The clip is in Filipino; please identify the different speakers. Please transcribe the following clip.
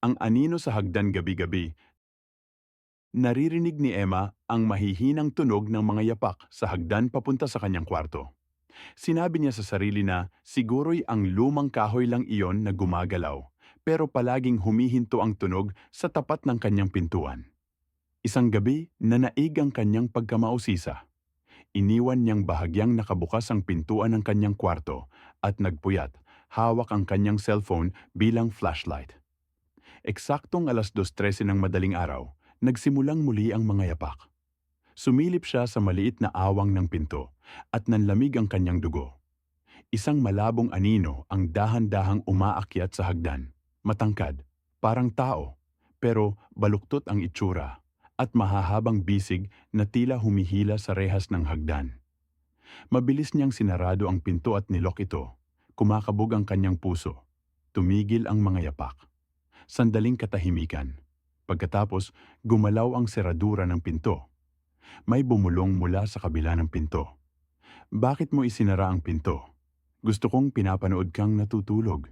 Speaker 1: ang anino sa hagdan gabi-gabi. Naririnig ni Emma ang mahihinang tunog ng mga yapak sa hagdan papunta sa kanyang kwarto. Sinabi niya sa sarili na siguro'y ang lumang kahoy lang iyon na gumagalaw, pero palaging humihinto ang tunog sa tapat ng kanyang pintuan. Isang gabi, nanaig ang kanyang pagkamausisa. Iniwan niyang bahagyang nakabukas ang pintuan ng kanyang kwarto at nagpuyat, hawak ang kanyang cellphone bilang flashlight. Eksaktong alas 2:13 ng madaling araw, nagsimulang muli ang mga yapak. Sumilip siya sa maliit na awang ng pinto at nanlamig ang kanyang dugo. Isang malabong anino ang dahan-dahang umaakyat sa hagdan. Matangkad, parang tao, pero baluktot ang itsura at mahahabang bisig na tila humihila sa rehas ng hagdan. Mabilis niyang sinarado ang pinto at nilok ito. Kumakabog ang kanyang puso. Tumigil ang mga yapak. Sandaling katahimikan. Pagkatapos, gumalaw ang seradura ng pinto. May bumulong mula sa kabila ng pinto. Bakit mo isinara ang pinto? Gusto kong pinapanood kang natutulog.